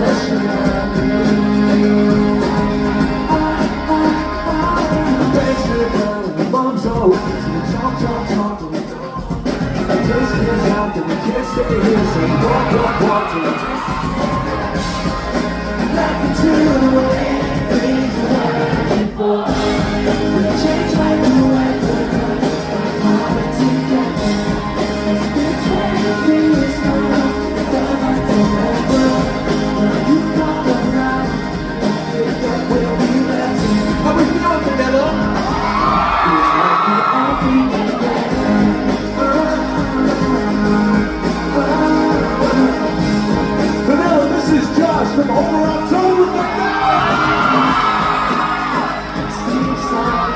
question of me. The bombs are rising, talk. The taste is out, and we can't stay here, so walk to the back into the way things were before. We change like the weather, moment together. It's been 20 years now, felt like forever. Now you come around, pick up where we left it. How we feeling together? Feels like we all be together. Vanilla, this is Josh from Over October. Seems like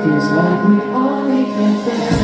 feels like we only get there.